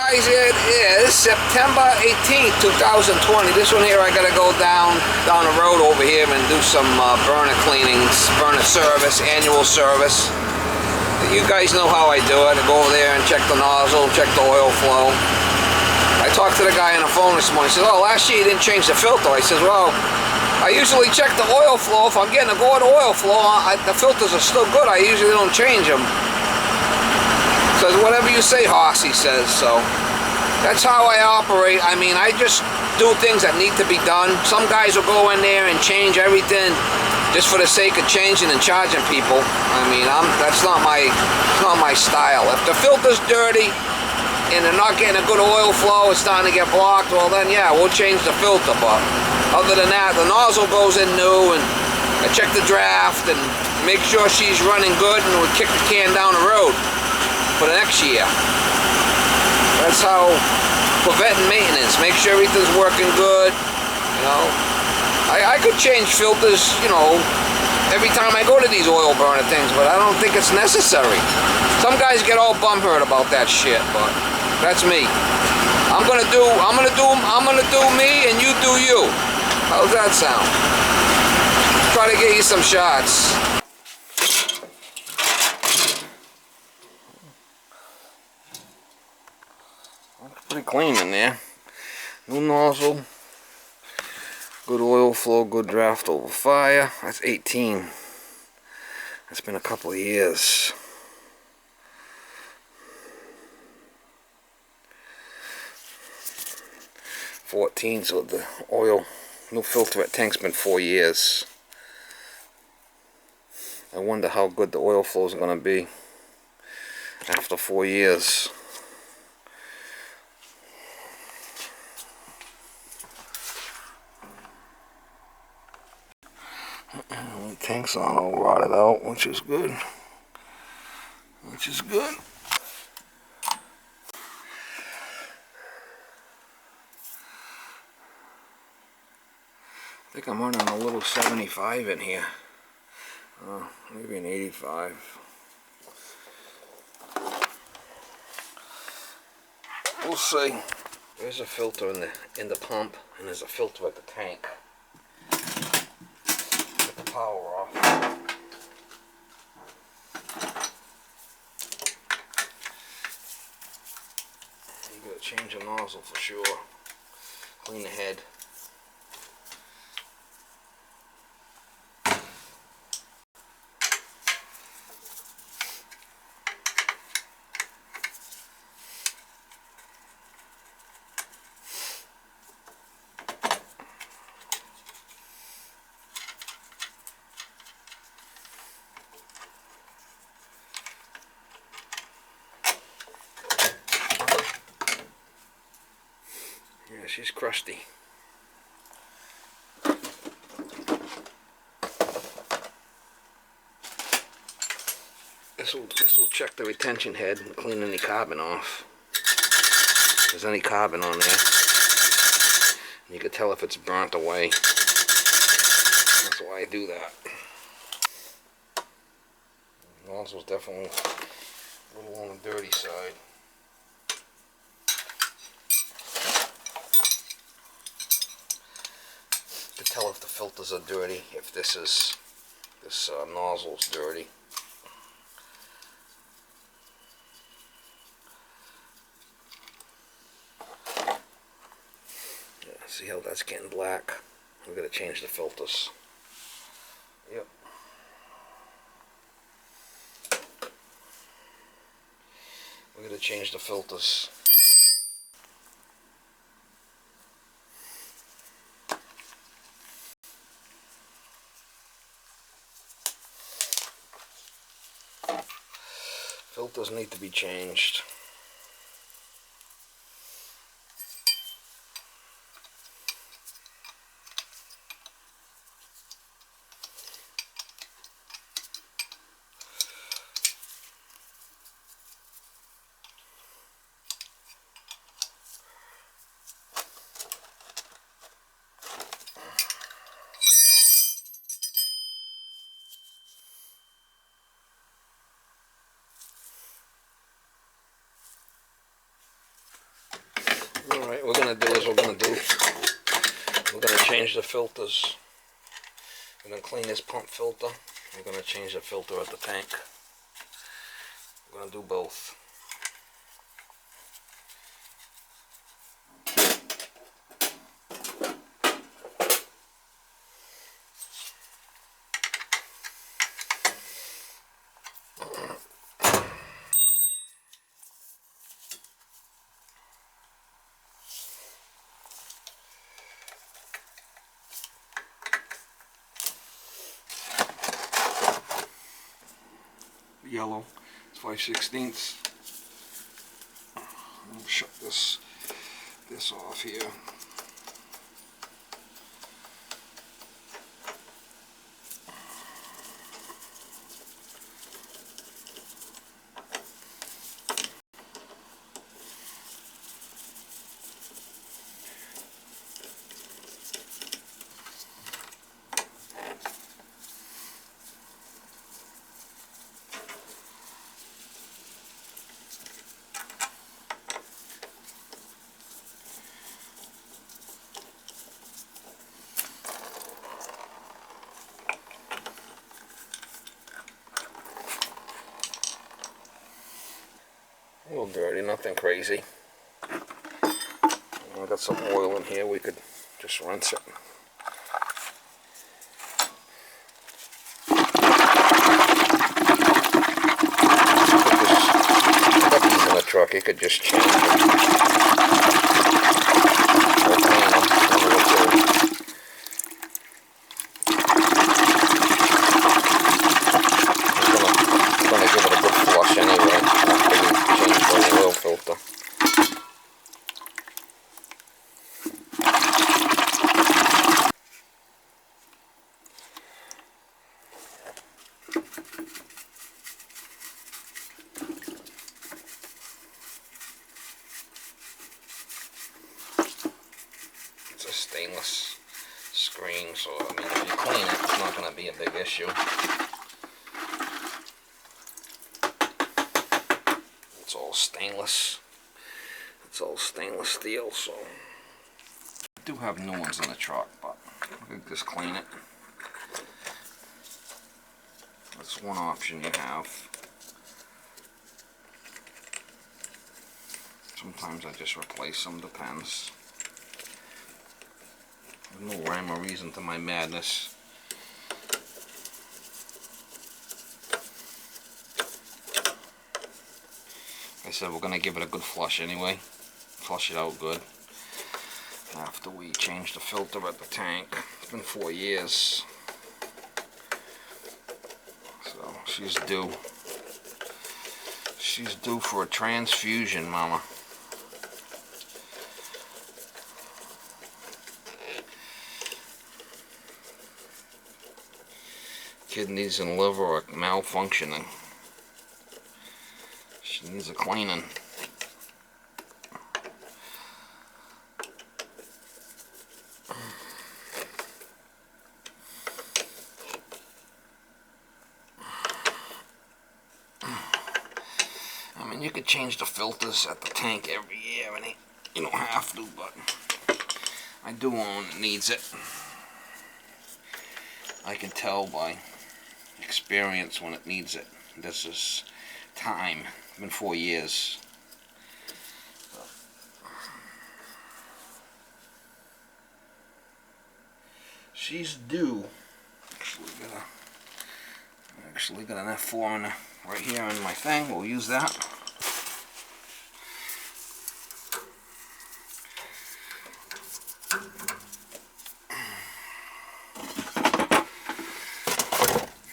Guys, it is September 18th, 2020. This one here, I gotta go down the road over here and do some burner cleanings, burner service, annual service. You guys know how I do it. I go over there and check the nozzle, check the oil flow. I talked to the guy on the phone this morning. He says, "Oh, last year you didn't change the filter." I says, "Well, I usually check the oil flow. If I'm getting a good oil flow, the filters are still good. I usually don't change them." Says, "Whatever you say, Hoss," he says. So that's how I operate. I mean, I just do things that need to be done. Some guys will go in there and change everything just for the sake of changing and charging people. I mean, that's not my style. If the filter's dirty and they're not getting a good oil flow, it's starting to get blocked, well then yeah, we'll change the filter. But other than that, the nozzle goes in new, and I check the draft and make sure she's running good, and we kick the can down the road for the next year. That's how preventing maintenance. Make sure everything's working good. You know, I could change filters, you know, every time I go to these oil burner things, but I don't think it's necessary. Some guys get all bumhurt about that shit, but that's me. I'm gonna do me, and you do you. How's that sound? Try to get you some shots. Pretty clean in there. New nozzle, good oil flow, good draft over fire. That's 18. That's been a couple of years. $14, so the oil, new filter at tank's been 4 years. I wonder how good the oil flow is going to be after 4 years. The tank's not all rotted out, which is good. I think I'm running a little 75 in here. Maybe an 85. We'll see. There's a filter in the pump, and there's a filter at the tank. Get the power off. You gotta change the nozzle for sure. Clean the head. Yeah, she's crusty. This will check the retention head and clean any carbon off. If there's any carbon on there, you can tell if it's burnt away. That's why I do that. The nozzle's definitely a little on the dirty side. To tell if the filters are dirty, if this nozzle's dirty. Yeah, see how that's getting black? We're gonna change the filters. Yep. We're gonna change the filters. Filters need to be changed. we're gonna do is we're gonna change the filters. We're gonna clean this pump filter. We're gonna change the filter at the tank. We're gonna do both. Yellow, it's 5/16. I'll shut this off here. A little dirty, nothing crazy. I got some oil in here, we could just rinse it. Put these in the truck, you could just change them. It's a stainless screen, so I mean, if you clean it, it's not going to be a big issue. It's all stainless. It's all stainless steel, so I do have new ones in the truck, but I could just clean it. That's one option you have. Sometimes I just replace them, depends. There's no rhyme or reason to my madness. Like I said, we're going to give it a good flush anyway. Flush it out good. After we change the filter at the tank. It's been 4 years. So she's due. She's due for a transfusion, Mama. Kidneys and liver are malfunctioning. She needs a cleaning. I mean, you could change the filters at the tank every year, and you don't have to, but I do own it needs it. I can tell by experience when it needs it. This is time. It's been 4 years. She's due. Actually got an F4 right here in my thing. We'll use that.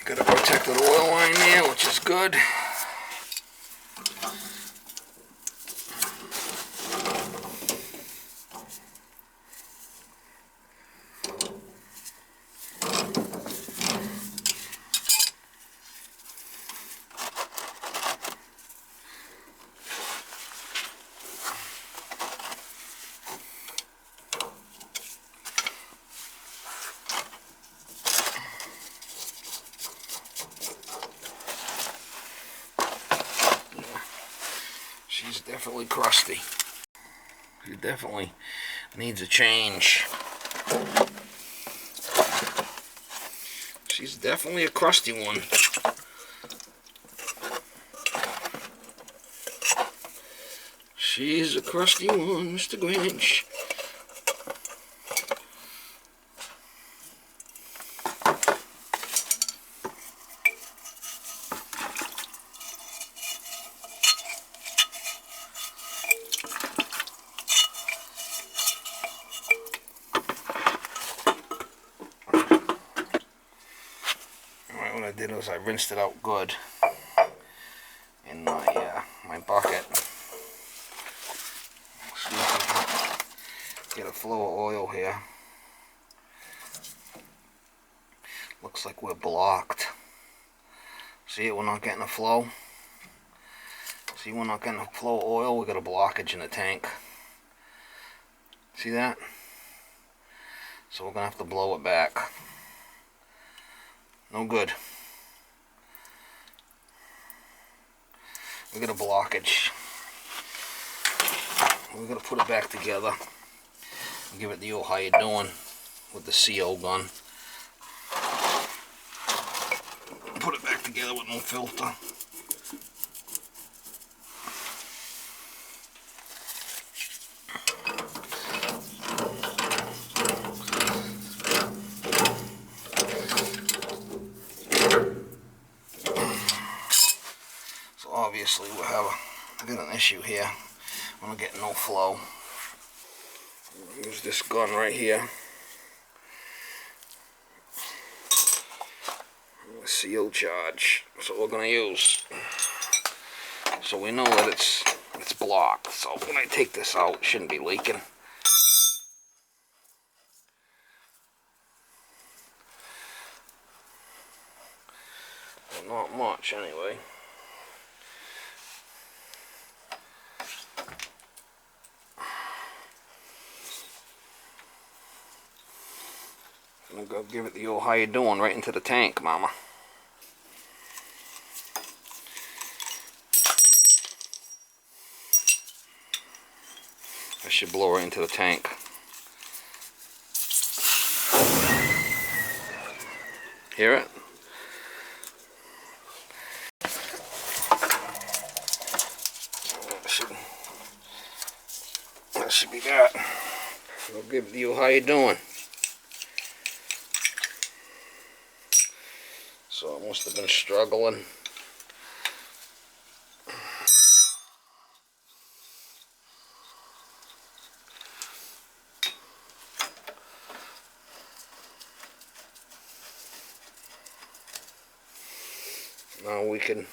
Got a protected oil line there, which is good. She's definitely crusty. She definitely needs a change. She's definitely a crusty one. She's a crusty one, Mr. Grinch. What I did was I rinsed it out good in my bucket. See if we can get a flow of oil here. Looks like we're blocked. See it? We're not getting a flow. See, we're not getting a flow of oil. We got a blockage in the tank. See that? So we're gonna have to blow it back. No good. We got a blockage. We're gonna put it back together and give it the old how you doing with the CO gun. Put it back together with no filter. So obviously we have an issue here. We're not getting no flow. Use this gun right here. Seal charge. That's what we're gonna use. So we know that it's blocked. So when I take this out, it shouldn't be leaking. But not much anyway. I'm gonna go give it the old how you doing right into the tank, mama. I should blow right into the tank. Hear it? That should be that. I'll give you how you doing. So it must have been struggling. Now we can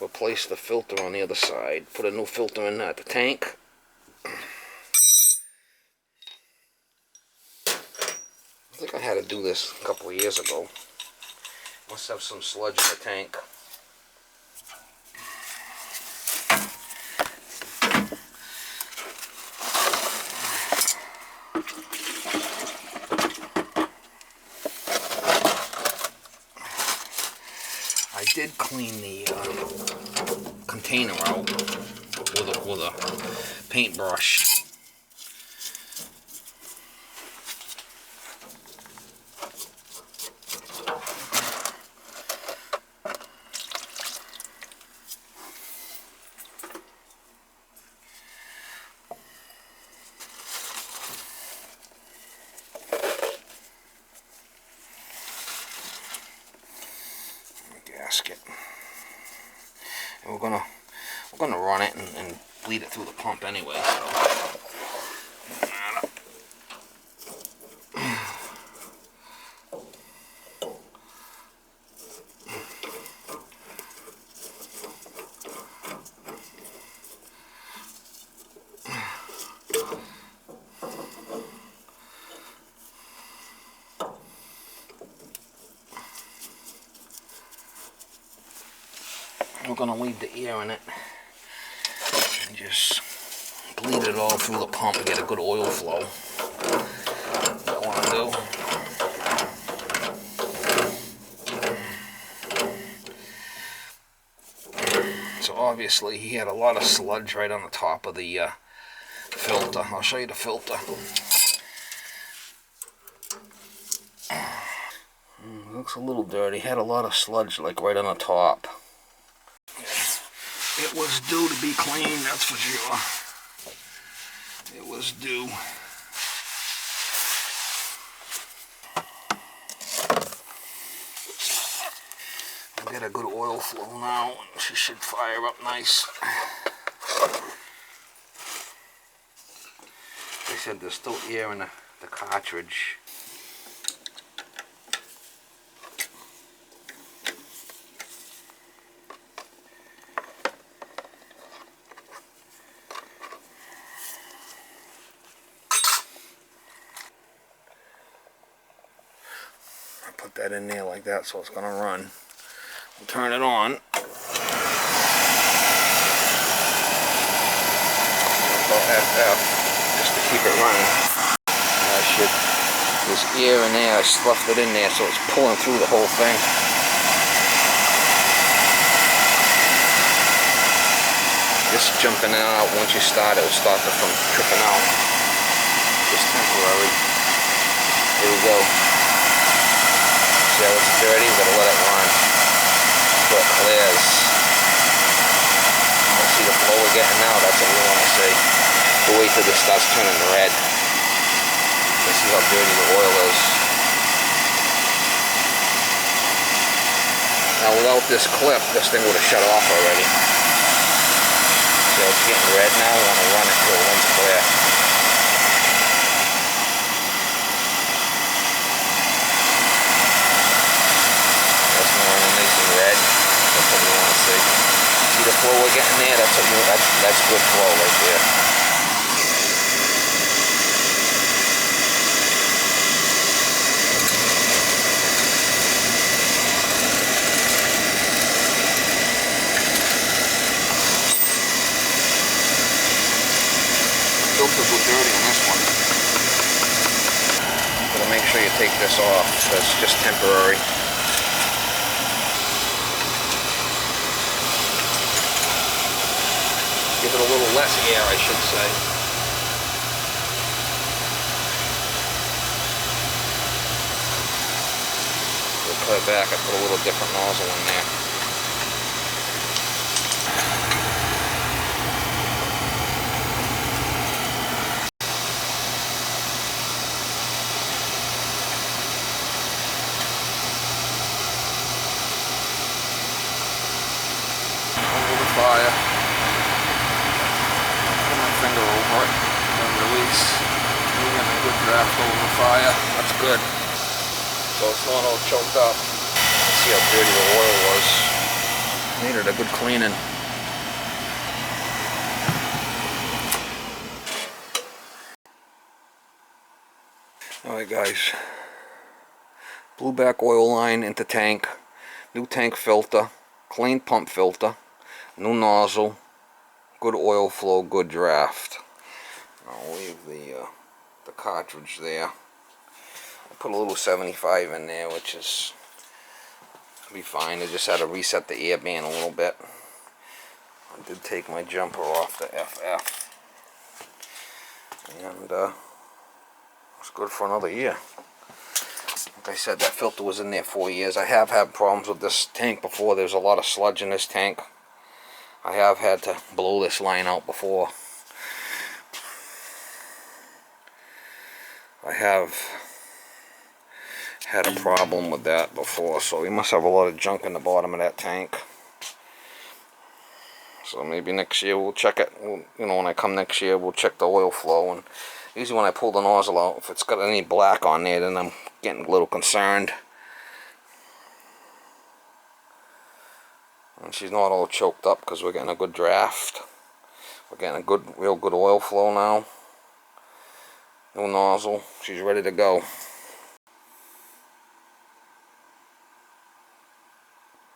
replace the filter on the other side. Put a new filter in at the tank. I think I had to do this a couple of years ago. Must have some sludge in the tank. I did clean the container out with a paintbrush. Gasket, and we're gonna run it and bleed it through the pump anyway. So. We're going to leave the air in it and just bleed it all through the pump and get a good oil flow. What I want to do. So obviously he had a lot of sludge right on the top of the filter. I'll show you the filter. Looks a little dirty. Had a lot of sludge like right on the top. It was due to be cleaned, that's for sure. It was due. I'll get a good oil flow now. She should fire up nice. They said there's still air in the cartridge. Put that in there like that so it's going to run. We'll turn it on. FF just to keep it running. There's air in there. I stuffed it in there so it's pulling through the whole thing. Just jumping in and out once you start it will stop it from tripping out. Just temporary. Here we go. See how it's dirty? We're gonna let it run until it clears. Let's see the flow we're getting now. That's what we want to see. We'll wait till this starts turning red. Let's see how dirty the oil is. Now without this clip, this thing would have shut off already. So it's getting red now. We want to run it till it runs clear. Red. That's what we want to see. See the flow we're getting there? That's good flow right there. Filters were dirty on this one. Gotta make sure you take this off. That's just temporary. Give it a little less air, I should say. We'll put it back. I put a little different nozzle in there. Over the fire. Finger over it and release. We're getting a good draft over the fire. That's good. So it's not all choked up. See how dirty the oil was. Needed a good cleaning. Alright guys. Blew back oil line into tank. New tank filter. Clean pump filter. New nozzle. Good oil flow, good draft. I'll leave the cartridge there. I put a little 75 in there, which is be fine. I just had to reset the air band a little bit. I did take my jumper off the FF, and it's good for another year. Like I said, that filter was in there 4 years. I have had problems with this tank before. There's a lot of sludge in this tank. I have had to blow this line out before. I have had a problem with that before, so we must have a lot of junk in the bottom of that tank. So maybe next year we'll check it. You know, when I come next year, we'll check the oil flow. And usually when I pull the nozzle out, if it's got any black on there, then I'm getting a little concerned. And she's not all choked up because we're getting a good draft. We're getting a good, real good oil flow now. No nozzle. She's ready to go.